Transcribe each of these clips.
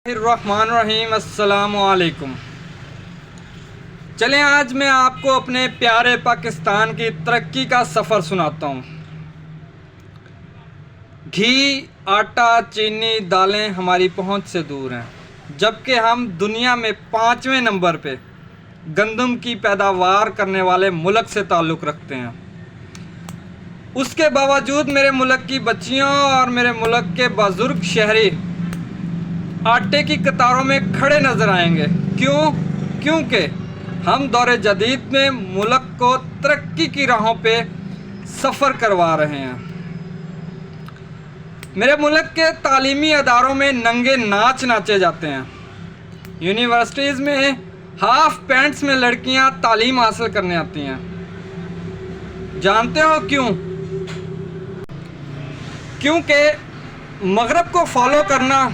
बिस्मिल्लाहिर्रहमानिर्रहीम, अस्सलामुअलैकुम। चलें, आज मैं आपको अपने प्यारे पाकिस्तान की तरक्की का सफ़र सुनाता हूँ। घी, आटा, चीनी, दालें हमारी पहुँच से दूर हैं, जबकि हम दुनिया में 5वें नंबर पे गंदम की पैदावार करने वाले मुल्क से ताल्लुक़ रखते हैं। उसके बावजूद मेरे मुल्क की बच्चियों और मेरे मुल्क के बुज़ुर्ग शहरी आटे की कतारों में खड़े नज़र आएंगे। क्योंकि हम दौरे जदीद में मुल्क को तरक्की की राहों पे सफ़र करवा रहे हैं। मेरे मुल्क के तालीमी अदारों में नंगे नाच नाचे जाते हैं। यूनिवर्सिटीज़ में हाफ पैंट्स में लड़कियां तालीम हासिल करने आती हैं। जानते हो क्यों? क्योंकि मगरब को फॉलो करना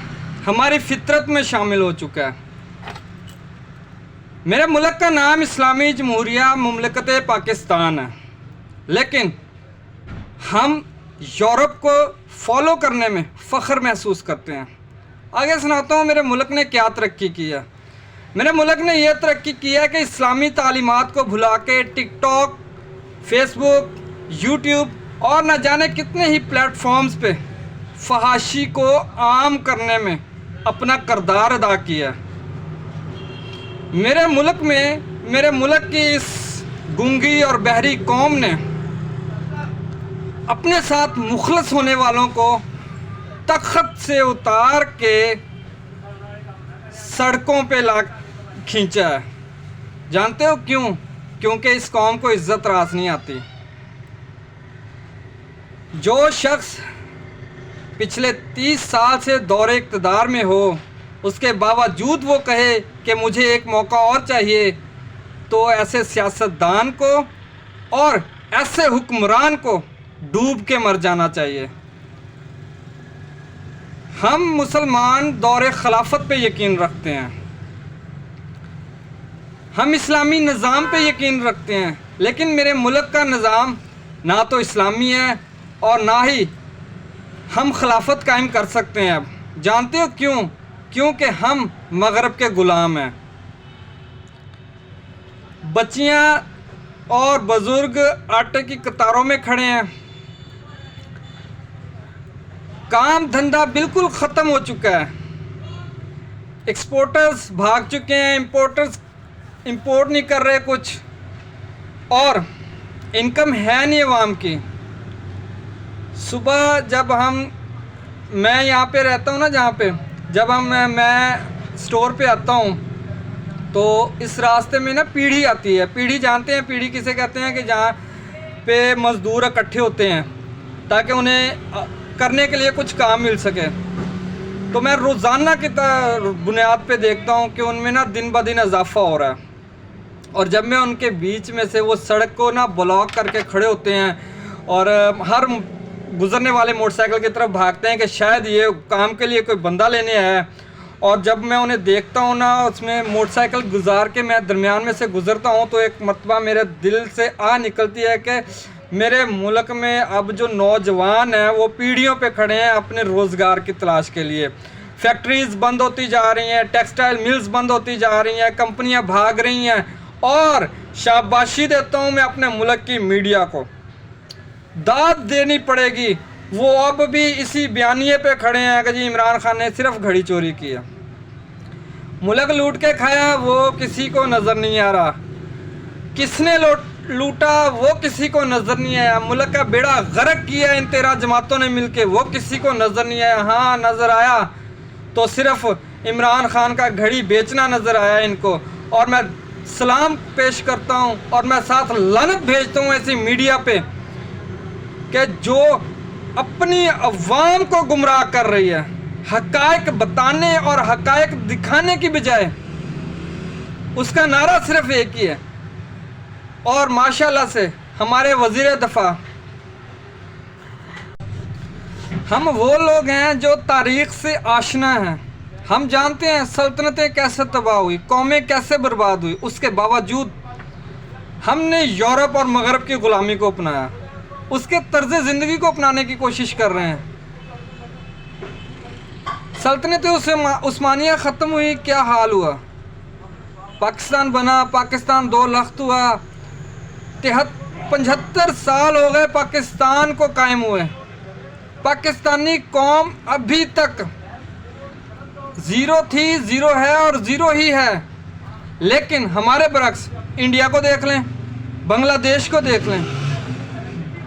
हमारी फितरत में शामिल हो चुका है। मेरे मुल्क का नाम इस्लामी जमहूरिया मुमलकत पाकिस्तान है, लेकिन हम यूरोप को फॉलो करने में फ़ख्र महसूस करते हैं। आगे सुनाता हूँ मेरे मुल्क ने क्या तरक्की की है। मेरे मुल्क ने यह तरक्की की है कि इस्लामी तालीमात को भुला के टिकटॉक, फेसबुक, यूट्यूब और न जाने कितने ही प्लेटफॉर्म्स पे फहाशी को आम करने में अपना किरदार अदा किया। मेरे मुल्क की इस गूंगी और बहरी कौम ने अपने साथ मुखलस होने वालों को तख्त से उतार के सड़कों पे ला खींचा है। जानते हो क्यों? क्योंकि इस कौम को इज्जत रास नहीं आती। जो शख्स पिछले 30 साल से दौरे इक़्तिदार में हो, उसके बावजूद वो कहे कि मुझे एक मौका और चाहिए, तो ऐसे सियासतदान को और ऐसे हुक्मरान को डूब के मर जाना चाहिए। हम मुसलमान दौरे खिलाफत पे यकीन रखते हैं, हम इस्लामी निज़ाम पे यकीन रखते हैं, लेकिन मेरे मुल्क का निज़ाम ना तो इस्लामी है और ना ही हम खिलाफत कायम कर सकते हैं। अब जानते हो क्यों? क्योंकि हम मगरब के ग़ुलाम हैं। बच्चियां और बुज़ुर्ग आटे की कतारों में खड़े हैं। काम धंधा बिल्कुल ख़त्म हो चुका है। एक्सपोर्टर्स भाग चुके हैं, इम्पोर्टर्स इंपोर्ट नहीं कर रहे कुछ, और इनकम है नहीं अवाम की। सुबह जब मैं यहाँ पे रहता हूँ ना, जहाँ पे जब मैं स्टोर पे आता हूँ, तो इस रास्ते में ना पीढ़ी आती है। पीढ़ी जानते हैं पीढ़ी किसे कहते हैं? कि जहाँ पे मज़दूर इकट्ठे होते हैं ताकि उन्हें करने के लिए कुछ काम मिल सके। तो मैं रोज़ाना की बुनियाद पे देखता हूँ कि उनमें ना दिन ब दिन इजाफा हो रहा है। और जब मैं उनके बीच में से वो सड़क को ना ब्लॉक करके खड़े होते हैं और हर गुज़रने वाले मोटरसाइकिल की तरफ भागते हैं कि शायद ये काम के लिए कोई बंदा लेने आया है। और जब मैं उन्हें देखता हूँ ना, उसमें मोटरसाइकिल गुजार के मैं दरमियान में से गुज़रता हूँ, तो एक मरतबा मेरे दिल से निकलती है कि मेरे मुल्क में अब जो नौजवान हैं वो पीढ़ियों पे खड़े हैं अपने रोज़गार की तलाश के लिए। फैक्ट्रीज़ बंद होती जा रही हैं, टेक्सटाइल मिल्स बंद होती जा रही हैं, कंपनियाँ भाग रही हैं। और शाबाशी देता हूँ मैं अपने मुल्क की मीडिया को, दाद देनी पड़ेगी। वो अब भी इसी बयानिए पे खड़े हैं कि जी इमरान खान ने सिर्फ घड़ी चोरी किया, मुल्क लूट के खाया, वो किसी को नज़र नहीं आ रहा। किसने लूटा वो किसी को नज़र नहीं आया। मुल्क का बेड़ा गर्क किया इन 13 जमातों ने मिलके, वो किसी को नज़र नहीं आया। हाँ, नज़र आया तो सिर्फ इमरान खान का घड़ी बेचना नज़र आया इनको। और मैं सलाम पेश करता हूँ और मैं साथ लानत भेजता हूँ ऐसी मीडिया पे कि जो अपनी अवाम को गुमराह कर रही है, हक़ाइक़ बताने और हक़ाइक़ दिखाने की बजाय उसका नारा सिर्फ एक ही है। और माशाल्लाह से हमारे वज़ीर दफ़ा, हम वो लोग हैं जो तारीख़ से आशना हैं। हम जानते हैं सल्तनतें कैसे तबाह हुई, कौमें कैसे बर्बाद हुई। उसके बावजूद हमने यूरोप और मगरब की ग़ुलामी को अपनाया, उसके तर्ज़ ज़िंदगी को अपनाने की कोशिश कर रहे हैं। सल्तनत उस्मानिया ख़त्म हुई, क्या हाल हुआ? पाकिस्तान बना, पाकिस्तान 2 लख्त हुआ, 75 साल हो गए पाकिस्तान को कायम हुए। पाकिस्तानी कौम अभी तक ज़ीरो थी, ज़ीरो है और ज़ीरो ही है। लेकिन हमारे बरक्स इंडिया को देख लें, बांग्लादेश को देख लें,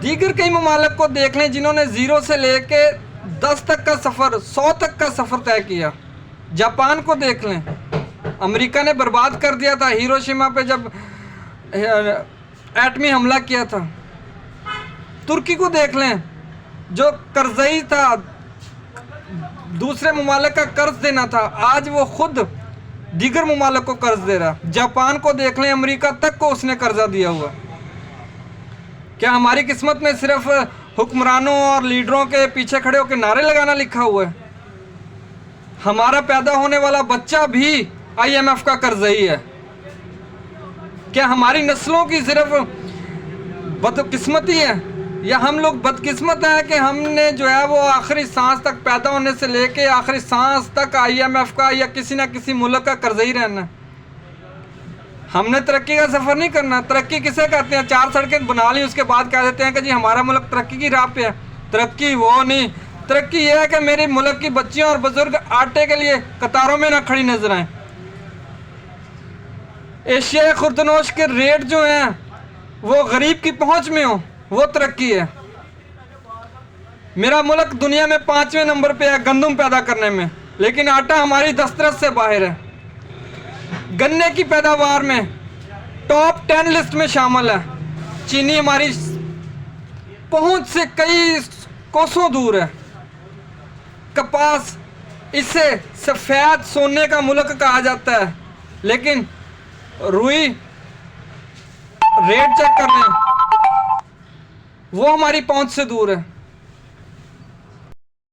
दीगर कई ममालिक को देख लें जिन्होंने ज़ीरो से लेके 10 तक का सफ़र, 100 तक का सफ़र तय किया। जापान को देख लें, अमेरिका ने बर्बाद कर दिया था हिरोशिमा पे जब एटमी हमला किया था। तुर्की को देख लें, जो कर्ज़ई था, दूसरे ममालिक का कर्ज देना था, आज वो खुद दीगर ममालिक को कर्ज दे रहा। जापान को देख लें, अमेरिका तक को उसने कर्जा दिया हुआ। क्या हमारी किस्मत में सिर्फ हुक्मरानों और लीडरों के पीछे खड़े होकर नारे लगाना लिखा हुआ है? हमारा पैदा होने वाला बच्चा भी IMF का कर्जई है। क्या हमारी नस्लों की सिर्फ बदकिस्मती है, या हम लोग बदकिस्मत हैं कि हमने जो है वो आखिरी सांस तक, पैदा होने से लेके आखिरी सांस तक IMF का या किसी ना किसी मुल्क का कर्जई रहना? हमने तरक्की का सफ़र नहीं करना। तरक्की किसे कहते हैं? 4 सड़कें बना ली, उसके बाद कह देते हैं कि जी हमारा मुल्क तरक्की की राह पे है। तरक्की वो नहीं, तरक्की ये है कि मेरे मुल्क की बच्चियां और बुजुर्ग आटे के लिए कतारों में ना खड़ी नजर आए। एशिया खुर्दनोश के रेट जो हैं वो गरीब की पहुंच में हो, वो तरक्की है। मेरा मुल्क दुनिया में 5वें नंबर पे है गंदम पैदा करने में, लेकिन आटा हमारी दस्तरस से बाहर है। गन्ने की पैदावार में टॉप 10 लिस्ट में शामिल है। चीनी हमारी पहुंच से कई कोसों दूर है। कपास, इसे सफ़ेद सोने का मुल्क कहा जाता है, लेकिन रुई रेट चेक कर लें, वो हमारी पहुंच से दूर है।